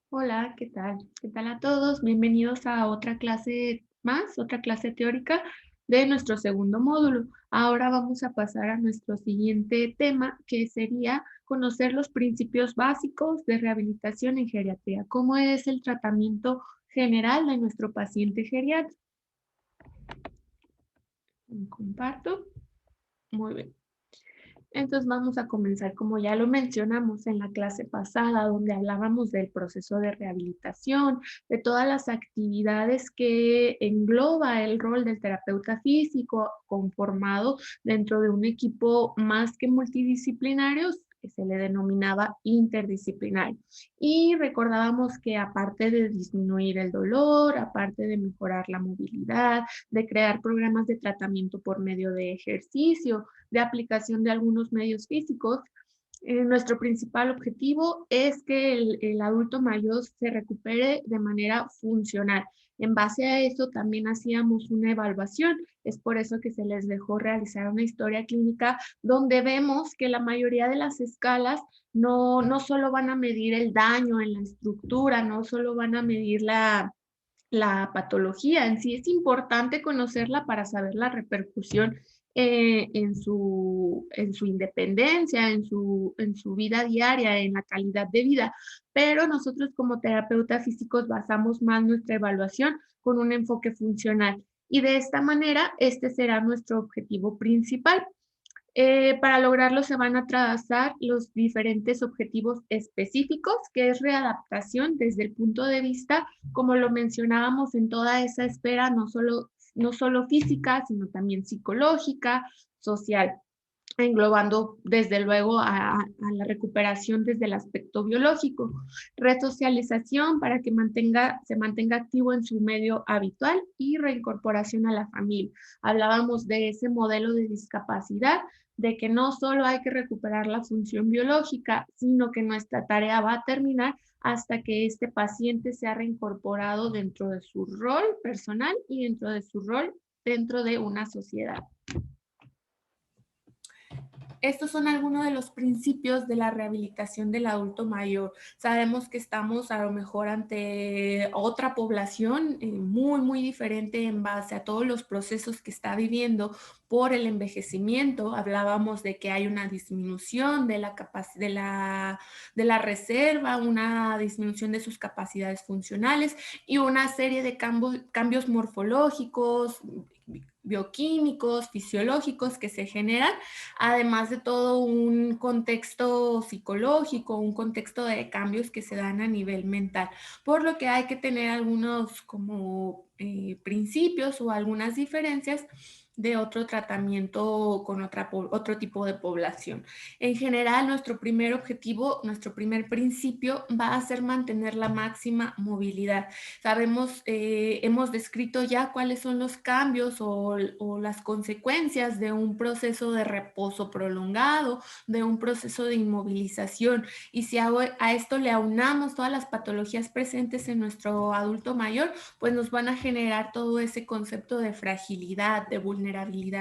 Hola, ¿qué tal? ¿Qué tal a todos? Bienvenidos a otra clase más, otra clase teórica de nuestro segundo módulo. Ahora vamos a pasar a nuestro siguiente tema, que sería conocer los principios básicos de rehabilitación en geriatría. ¿Cómo es el tratamiento general de nuestro paciente geriátrico? Comparto. Muy bien. Entonces vamos a comenzar, como ya lo mencionamos en la clase pasada, donde hablábamos del proceso de rehabilitación, de todas las actividades que engloba el rol del terapeuta físico conformado dentro de un equipo más que multidisciplinario, que se le denominaba interdisciplinario. Y recordábamos que aparte de disminuir el dolor, aparte de mejorar la movilidad, de crear programas de tratamiento por medio de ejercicio, de aplicación de algunos medios físicos. Nuestro principal objetivo es que el adulto mayor se recupere de manera funcional. En base a eso también hacíamos una evaluación. Es por eso que se les dejó realizar una historia clínica donde vemos que la mayoría de las escalas no solo van a medir el daño en la estructura, no solo van a medir la patología en sí. Es importante conocerla para saber la repercusión en su independencia, en su vida diaria, en la calidad de vida. Pero nosotros como terapeutas físicos basamos más nuestra evaluación con un enfoque funcional. Y de esta manera, este será nuestro objetivo principal. Para lograrlo se van a trazar los diferentes objetivos específicos, que es readaptación desde el punto de vista, como lo mencionábamos, en toda esa esfera, no solo física, sino también psicológica, social, englobando desde luego a la recuperación desde el aspecto biológico, resocialización para que se mantenga activo en su medio habitual y reincorporación a la familia. Hablábamos de ese modelo de discapacidad, de que no solo hay que recuperar la función biológica, sino que nuestra tarea va a terminar hasta que este paciente sea reincorporado dentro de su rol personal y dentro de su rol dentro de una sociedad. Estos son algunos de los principios de la rehabilitación del adulto mayor. Sabemos que estamos a lo mejor ante otra población muy diferente en base a todos los procesos que está viviendo por el envejecimiento. Hablábamos de que hay una disminución de de la reserva, una disminución de sus capacidades funcionales y una serie de cambios morfológicos, bioquímicos, fisiológicos que se generan, además de todo un contexto psicológico, un contexto de cambios que se dan a nivel mental, por lo que hay que tener algunos como principios o algunas diferencias de otro tratamiento con otro tipo de población. En general, nuestro primer objetivo, nuestro primer principio va a ser mantener la máxima movilidad. Sabemos, hemos descrito ya cuáles son los cambios o las consecuencias de un proceso de reposo prolongado, de un proceso de inmovilización. Y si a esto le aunamos todas las patologías presentes en nuestro adulto mayor, pues nos van a generar todo ese concepto de fragilidad, de vulnerabilidad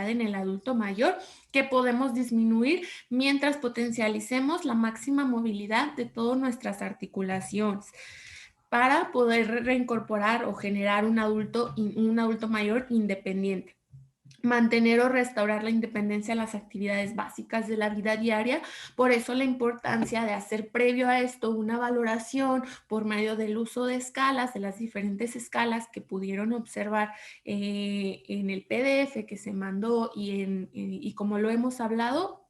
en el adulto mayor que podemos disminuir mientras potencialicemos la máxima movilidad de todas nuestras articulaciones para poder reincorporar o generar un adulto mayor independiente. Mantener o restaurar la independencia en las actividades básicas de la vida diaria. Por eso la importancia de hacer previo a esto una valoración por medio del uso de escalas, de las diferentes escalas que pudieron observar en el PDF que se mandó y como lo hemos hablado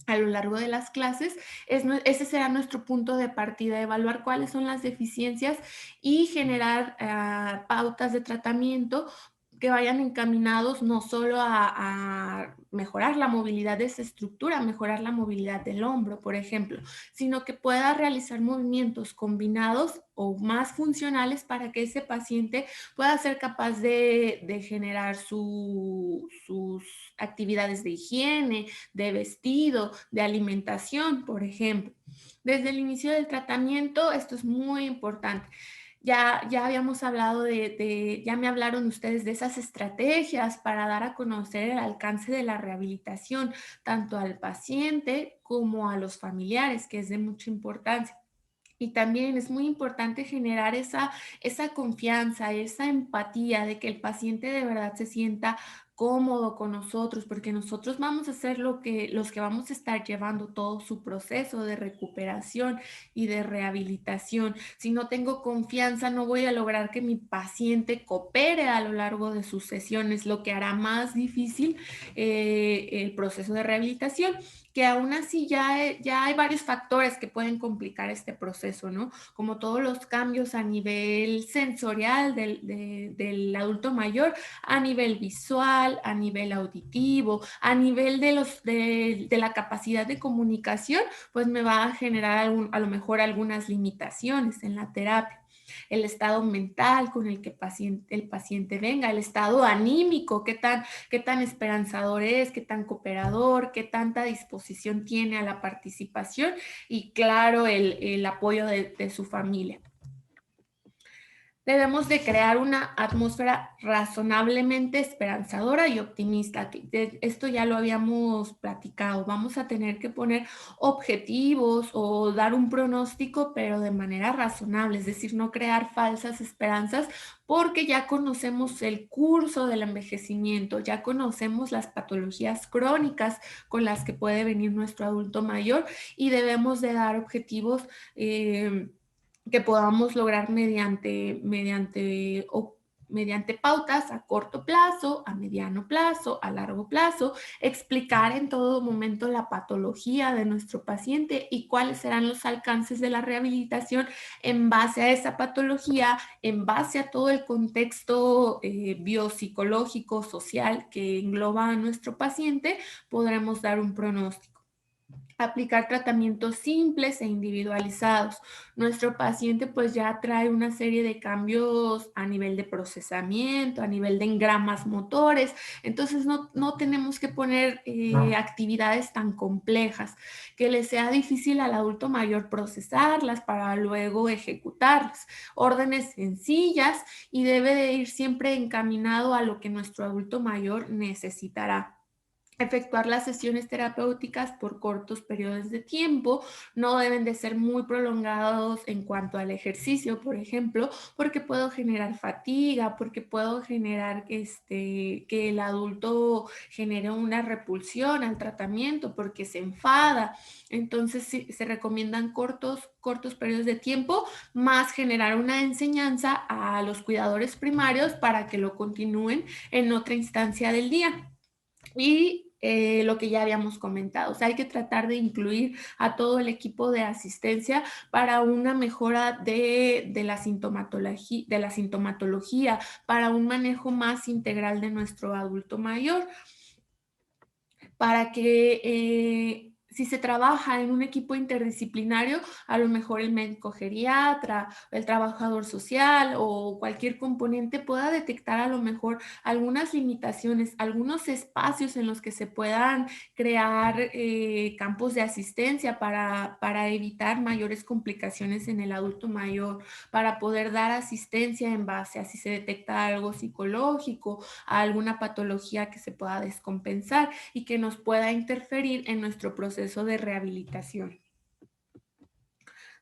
a lo largo de las clases, ese será nuestro punto de partida, evaluar cuáles son las deficiencias y generar pautas de tratamiento que vayan encaminados no solo a mejorar la movilidad de esa estructura, mejorar la movilidad del hombro, por ejemplo, sino que pueda realizar movimientos combinados o más funcionales para que ese paciente pueda ser capaz de generar sus actividades de higiene, de vestido, de alimentación, por ejemplo. Desde el inicio del tratamiento, esto es muy importante. Ya habíamos hablado ya me hablaron ustedes de esas estrategias para dar a conocer el alcance de la rehabilitación, tanto al paciente como a los familiares, que es de mucha importancia. Y también es muy importante generar esa confianza, esa empatía de que el paciente de verdad se sienta cómodo con nosotros, porque nosotros vamos a ser los que vamos a estar llevando todo su proceso de recuperación y de rehabilitación. Si no tengo confianza, no voy a lograr que mi paciente coopere a lo largo de sus sesiones, lo que hará más difícil el proceso de rehabilitación, que aún así ya hay varios factores que pueden complicar este proceso, ¿no? Como todos los cambios a nivel sensorial del adulto mayor, a nivel visual, a nivel auditivo, a nivel de la capacidad de comunicación, pues me va a generar a lo mejor algunas limitaciones en la terapia. El estado mental con el que el paciente venga, el estado anímico, qué tan esperanzador es, qué tan cooperador, qué tanta disposición tiene a la participación y claro, el apoyo de su familia. Debemos de crear una atmósfera razonablemente esperanzadora y optimista. Esto ya lo habíamos platicado. Vamos a tener que poner objetivos o dar un pronóstico, pero de manera razonable, es decir, no crear falsas esperanzas porque ya conocemos el curso del envejecimiento, ya conocemos las patologías crónicas con las que puede venir nuestro adulto mayor y debemos de dar objetivos. Que podamos lograr mediante pautas a corto plazo, a mediano plazo, a largo plazo, explicar en todo momento la patología de nuestro paciente y cuáles serán los alcances de la rehabilitación en base a esa patología, en base a todo el contexto biopsicológico, social que engloba a nuestro paciente, podremos dar un pronóstico. Aplicar tratamientos simples e individualizados. Nuestro paciente pues ya trae una serie de cambios a nivel de procesamiento, a nivel de engramas motores, entonces no tenemos que poner actividades tan complejas, que le sea difícil al adulto mayor procesarlas para luego ejecutarlas. Órdenes sencillas y debe de ir siempre encaminado a lo que nuestro adulto mayor necesitará. Efectuar las sesiones terapéuticas por cortos periodos de tiempo, no deben de ser muy prolongados en cuanto al ejercicio, por ejemplo, porque puedo generar fatiga, porque puedo generar que el adulto genere una repulsión al tratamiento, porque se enfada. Entonces sí, se recomiendan cortos periodos de tiempo, más generar una enseñanza a los cuidadores primarios para que lo continúen en otra instancia del día. Y lo que ya habíamos comentado, o sea, hay que tratar de incluir a todo el equipo de asistencia para una mejora de la sintomatología, para un manejo más integral de nuestro adulto mayor, para que si se trabaja en un equipo interdisciplinario, a lo mejor el médico geriatra, el trabajador social o cualquier componente pueda detectar a lo mejor algunas limitaciones, algunos espacios en los que se puedan crear campos de asistencia para evitar mayores complicaciones en el adulto mayor, para poder dar asistencia en base a si se detecta algo psicológico, a alguna patología que se pueda descompensar y que nos pueda interferir en nuestro proceso de rehabilitación.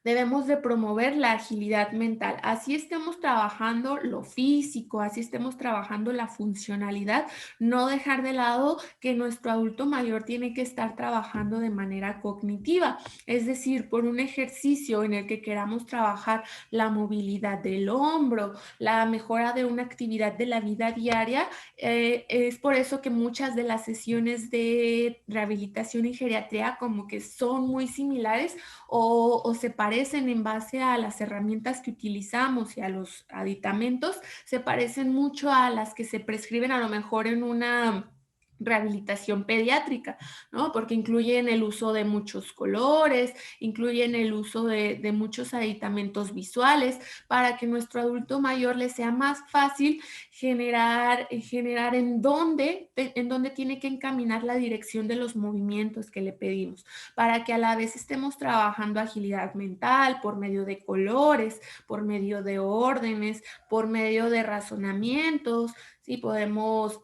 Debemos de promover la agilidad mental. Así estemos trabajando lo físico, así estemos trabajando la funcionalidad, no dejar de lado que nuestro adulto mayor tiene que estar trabajando de manera cognitiva, es decir, por un ejercicio en el que queramos trabajar la movilidad del hombro, la mejora de una actividad de la vida diaria. Es por eso que muchas de las sesiones de rehabilitación y geriatría como que son muy similares o se parecen en base a las herramientas que utilizamos y a los aditamentos, se parecen mucho a las que se prescriben a lo mejor en una rehabilitación pediátrica, ¿no? Porque incluyen el uso de muchos colores, incluyen el uso de muchos aditamentos visuales para que nuestro adulto mayor le sea más fácil generar en dónde tiene que encaminar la dirección de los movimientos que le pedimos para que a la vez estemos trabajando agilidad mental por medio de colores, por medio de órdenes, por medio de razonamientos, ¿sí? Podemos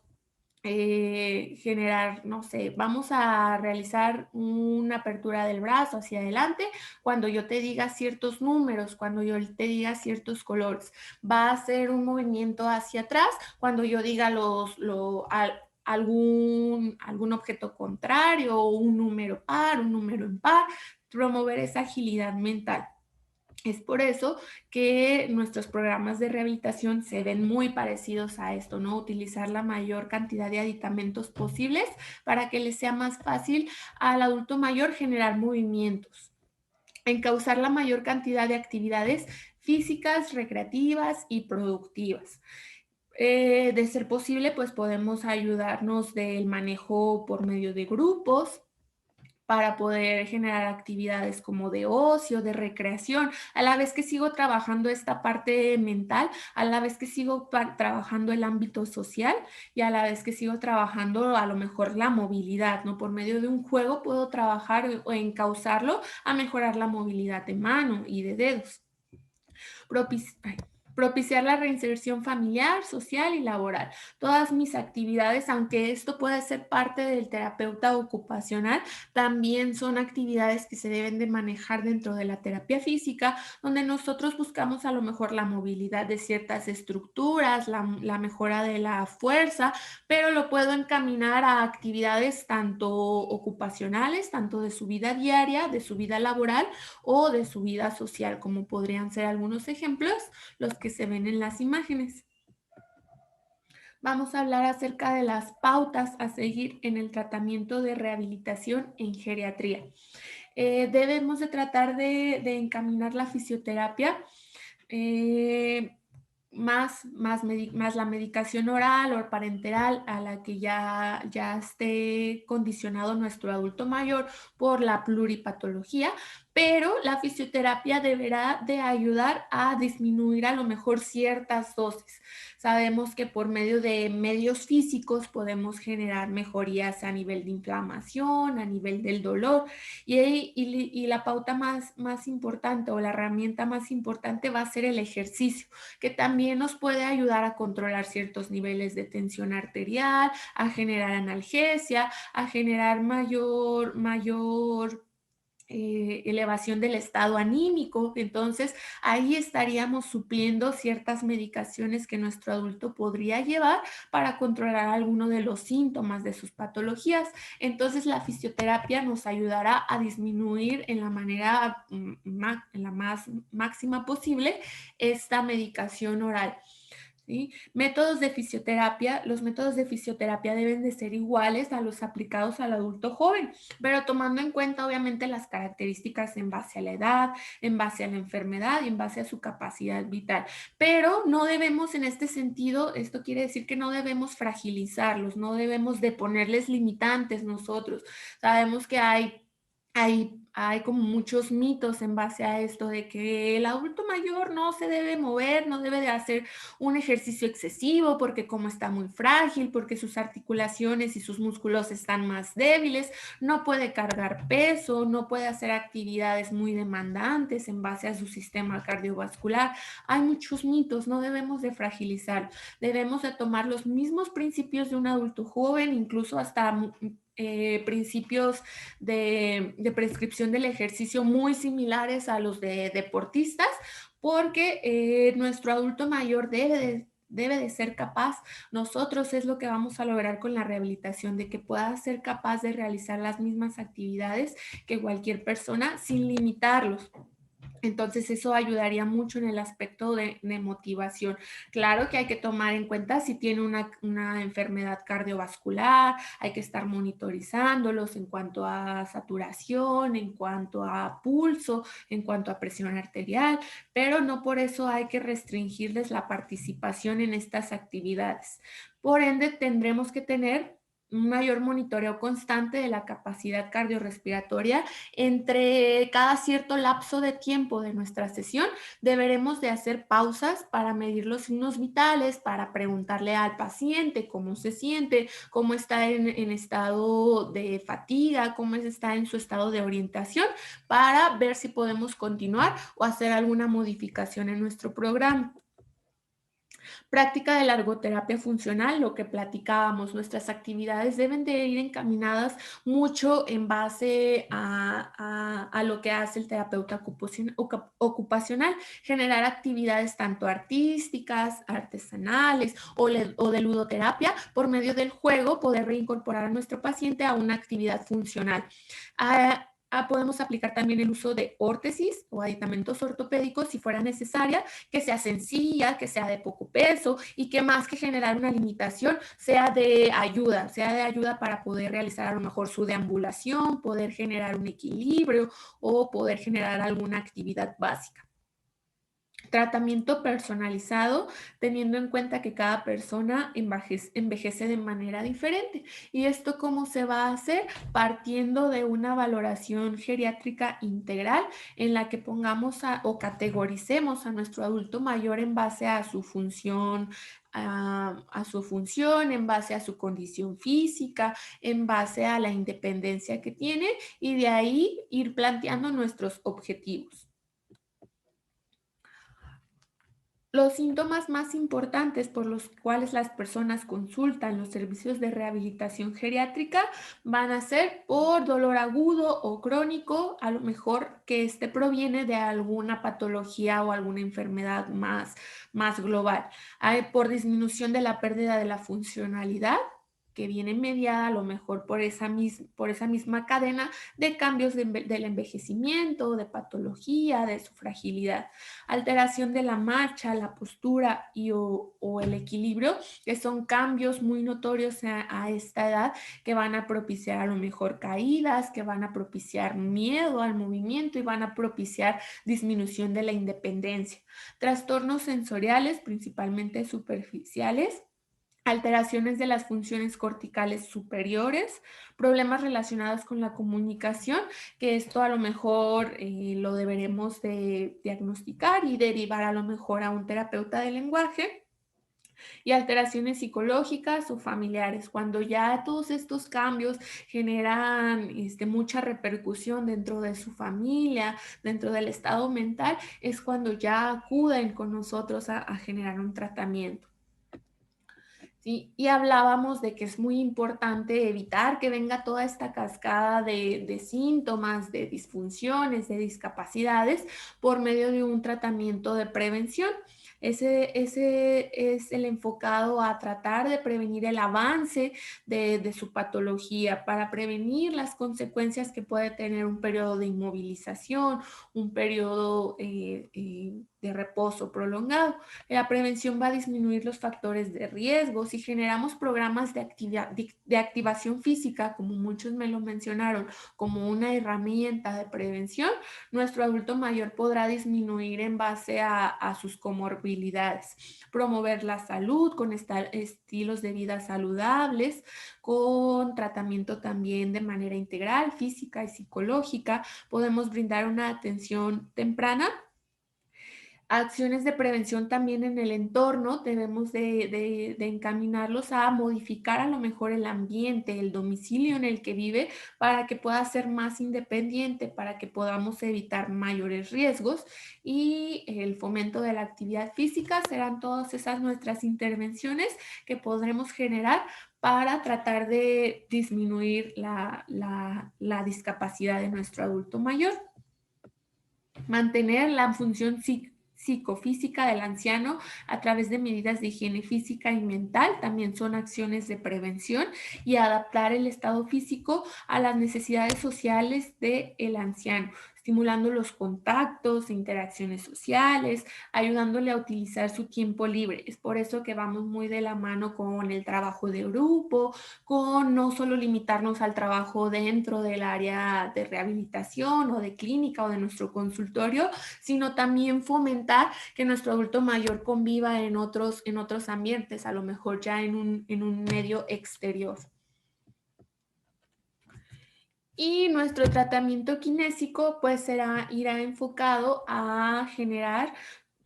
generar, no sé, vamos a realizar una apertura del brazo hacia adelante cuando yo te diga ciertos números, cuando yo te diga ciertos colores. Va a ser un movimiento hacia atrás cuando yo diga algún objeto contrario, o un número par, un número impar, promover esa agilidad mental. Es por eso que nuestros programas de rehabilitación se ven muy parecidos a esto, ¿no? Utilizar la mayor cantidad de aditamentos posibles para que le sea más fácil al adulto mayor generar movimientos, encauzar la mayor cantidad de actividades físicas, recreativas y productivas. De ser posible, pues podemos ayudarnos del manejo por medio de grupos, para poder generar actividades como de ocio, de recreación, a la vez que sigo trabajando esta parte mental, a la vez que sigo trabajando el ámbito social y a la vez que sigo trabajando a lo mejor la movilidad, ¿no? Por medio de un juego puedo trabajar o encauzarlo a mejorar la movilidad de mano y de dedos. Ay, propiciar la reinserción familiar, social y laboral. Todas mis actividades, aunque esto puede ser parte del terapeuta ocupacional, también son actividades que se deben de manejar dentro de la terapia física, donde nosotros buscamos a lo mejor la movilidad de ciertas estructuras, la mejora de la fuerza, pero lo puedo encaminar a actividades tanto ocupacionales, tanto de su vida diaria, de su vida laboral o de su vida social, como podrían ser algunos ejemplos, los que se ven en las imágenes. Vamos a hablar acerca de las pautas a seguir en el tratamiento de rehabilitación en geriatría. Debemos de tratar de encaminar la fisioterapia eh, más la medicación oral o parenteral a la que ya esté condicionado nuestro adulto mayor por la pluripatología, pero la fisioterapia deberá de ayudar a disminuir a lo mejor ciertas dosis. Sabemos que por medio de medios físicos podemos generar mejorías a nivel de inflamación, a nivel del dolor, y la pauta más importante o la herramienta más importante va a ser el ejercicio, que también nos puede ayudar a controlar ciertos niveles de tensión arterial, a generar analgesia, a generar mayor elevación del estado anímico. Entonces, ahí estaríamos supliendo ciertas medicaciones que nuestro adulto podría llevar para controlar alguno de los síntomas de sus patologías. Entonces, la fisioterapia nos ayudará a disminuir en la manera, en la más máxima posible, esta medicación oral. ¿Sí? Métodos de fisioterapia. Los métodos de fisioterapia deben de ser iguales a los aplicados al adulto joven, pero tomando en cuenta obviamente las características en base a la edad, en base a la enfermedad y en base a su capacidad vital. Pero no debemos en este sentido, esto quiere decir que no debemos fragilizarlos, no debemos de ponerles limitantes nosotros. Sabemos que hay como muchos mitos en base a esto de que el adulto mayor no se debe mover, no debe de hacer un ejercicio excesivo porque como está muy frágil, porque sus articulaciones y sus músculos están más débiles, no puede cargar peso, no puede hacer actividades muy demandantes en base a su sistema cardiovascular. Hay muchos mitos, no debemos de fragilizar, debemos de tomar los mismos principios de un adulto joven, incluso hasta principios de prescripción del ejercicio muy similares a los de deportistas, porque nuestro adulto mayor debe de ser capaz, nosotros es lo que vamos a lograr con la rehabilitación, de que pueda ser capaz de realizar las mismas actividades que cualquier persona sin limitarlos. Entonces eso ayudaría mucho en el aspecto de motivación. Claro que hay que tomar en cuenta si tiene una enfermedad cardiovascular, hay que estar monitorizándolos en cuanto a saturación, en cuanto a pulso, en cuanto a presión arterial, pero no por eso hay que restringirles la participación en estas actividades. Por ende, tendremos que tener un mayor monitoreo constante de la capacidad cardiorrespiratoria entre cada cierto lapso de tiempo de nuestra sesión. Deberemos de hacer pausas para medir los signos vitales, para preguntarle al paciente cómo se siente, cómo está en estado de fatiga, cómo está en su estado de orientación, para ver si podemos continuar o hacer alguna modificación en nuestro programa. Práctica de la ergoterapia funcional, lo que platicábamos, nuestras actividades deben de ir encaminadas mucho en base a lo que hace el terapeuta ocupacional, generar actividades tanto artísticas, artesanales o de ludoterapia, por medio del juego, poder reincorporar a nuestro paciente a una actividad funcional. Podemos aplicar también el uso de órtesis o aditamentos ortopédicos si fuera necesaria, que sea sencilla, que sea de poco peso y que más que generar una limitación sea de ayuda para poder realizar a lo mejor su deambulación, poder generar un equilibrio o poder generar alguna actividad básica. Tratamiento personalizado, teniendo en cuenta que cada persona envejece de manera diferente. ¿Y esto cómo se va a hacer? Partiendo de una valoración geriátrica integral en la que pongamos o categoricemos a nuestro adulto mayor en base a su función, en base a su condición física, en base a la independencia que tiene y de ahí ir planteando nuestros objetivos. Los síntomas más importantes por los cuales las personas consultan los servicios de rehabilitación geriátrica van a ser por dolor agudo o crónico, a lo mejor que este proviene de alguna patología o alguna enfermedad más global. Por disminución de la pérdida de la funcionalidad, que viene mediada a lo mejor por esa misma cadena de cambios del envejecimiento, de patología, de su fragilidad, alteración de la marcha, la postura o el equilibrio, que son cambios muy notorios a esta edad que van a propiciar a lo mejor caídas, que van a propiciar miedo al movimiento y van a propiciar disminución de la independencia. Trastornos sensoriales, principalmente superficiales, alteraciones de las funciones corticales superiores, problemas relacionados con la comunicación, que esto a lo mejor lo deberemos de diagnosticar y derivar a lo mejor a un terapeuta del lenguaje, y alteraciones psicológicas o familiares. Cuando ya todos estos cambios generan mucha repercusión dentro de su familia, dentro del estado mental, es cuando ya acuden con nosotros a generar un tratamiento. Sí, y hablábamos de que es muy importante evitar que venga toda esta cascada de síntomas, de disfunciones, de discapacidades por medio de un tratamiento de prevención. Ese es el enfocado a tratar de prevenir el avance de su patología, para prevenir las consecuencias que puede tener un periodo de inmovilización, un periodo de reposo prolongado. La prevención va a disminuir los factores de riesgo. Si generamos programas de activación física, como muchos me lo mencionaron, como una herramienta de prevención, nuestro adulto mayor podrá disminuir en base a sus comorbilidades. Promover la salud con estilos de vida saludables, con tratamiento también de manera integral, física y psicológica. Podemos brindar una atención temprana. Acciones de prevención también en el entorno, debemos de encaminarlos a modificar a lo mejor el ambiente, el domicilio en el que vive, para que pueda ser más independiente, para que podamos evitar mayores riesgos, y el fomento de la actividad física serán todas esas nuestras intervenciones que podremos generar para tratar de disminuir la discapacidad de nuestro adulto mayor. Mantener la función psicofísica del anciano a través de medidas de higiene física y mental, también son acciones de prevención, y adaptar el estado físico a las necesidades sociales del anciano, estimulando los contactos, interacciones sociales, ayudándole a utilizar su tiempo libre. Es por eso que vamos muy de la mano con el trabajo de grupo, con no solo limitarnos al trabajo dentro del área de rehabilitación o de clínica o de nuestro consultorio, sino también fomentar que nuestro adulto mayor conviva en otros ambientes, a lo mejor ya en un medio exterior. Y nuestro tratamiento kinésico pues irá enfocado a generar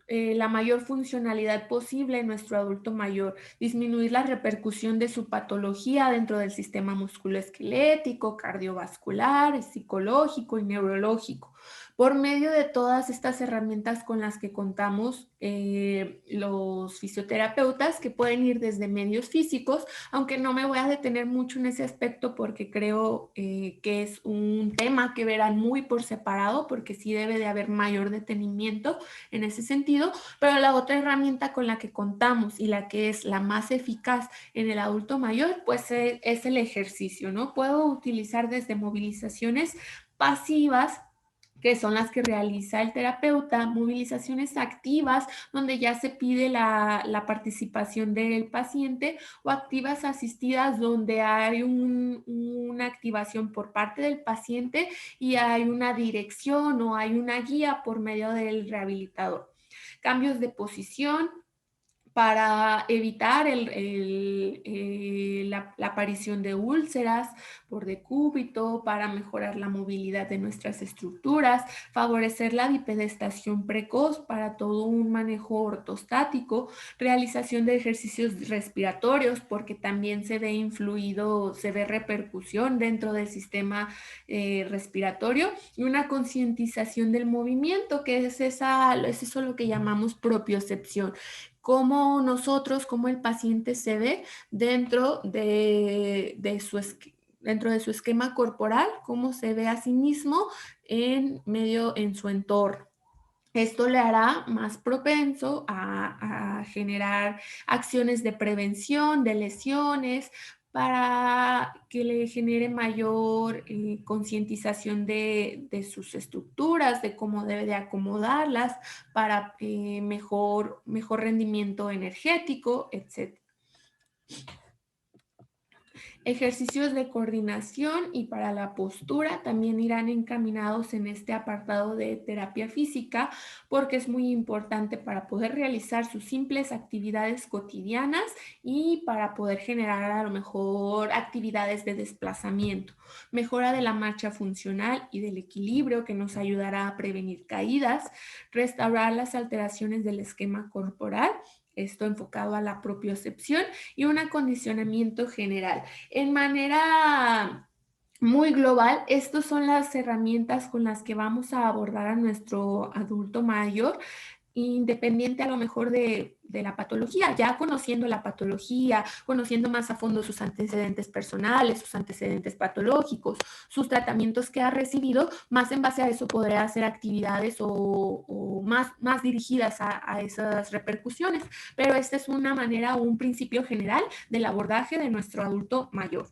la mayor funcionalidad posible en nuestro adulto mayor, disminuir la repercusión de su patología dentro del sistema musculoesquelético, cardiovascular, psicológico y neurológico. Por medio de todas estas herramientas con las que contamos los fisioterapeutas, que pueden ir desde medios físicos, aunque no me voy a detener mucho en ese aspecto porque creo que es un tema que verán muy por separado, porque sí debe de haber mayor detenimiento en ese sentido, pero la otra herramienta con la que contamos y la que es la más eficaz en el adulto mayor, pues es el ejercicio, ¿no? Puedo utilizar desde movilizaciones pasivas, que son las que realiza el terapeuta, movilizaciones activas, donde ya se pide la participación del paciente, o activas asistidas, donde hay una activación por parte del paciente y hay una dirección o hay una guía por medio del rehabilitador. Cambios de posición, para evitar la aparición de úlceras por decúbito, para mejorar la movilidad de nuestras estructuras, favorecer la bipedestación precoz para todo un manejo ortostático, realización de ejercicios respiratorios, porque también se ve influido, se ve repercusión dentro del sistema respiratorio, y una concientización del movimiento, que es eso lo que llamamos propiocepción, cómo nosotros, cómo el paciente se ve dentro de su esquema corporal, cómo se ve a sí mismo en su entorno. Esto le hará más propenso a generar acciones de prevención de lesiones, para que le genere mayor concientización de sus estructuras, de cómo debe de acomodarlas para mejor rendimiento energético, etc. Ejercicios de coordinación y para la postura también irán encaminados en este apartado de terapia física, porque es muy importante para poder realizar sus simples actividades cotidianas y para poder generar a lo mejor actividades de desplazamiento. Mejora de la marcha funcional y del equilibrio, que nos ayudará a prevenir caídas, restaurar las alteraciones del esquema corporal, esto enfocado a la propiocepción, y un acondicionamiento general. En manera muy global, estas son las herramientas con las que vamos a abordar a nuestro adulto mayor, independiente a lo mejor de la patología, ya conociendo la patología, conociendo más a fondo sus antecedentes personales, sus antecedentes patológicos, sus tratamientos que ha recibido, más en base a eso podré hacer actividades o más dirigidas a esas repercusiones. Pero esta es una manera o un principio general del abordaje de nuestro adulto mayor.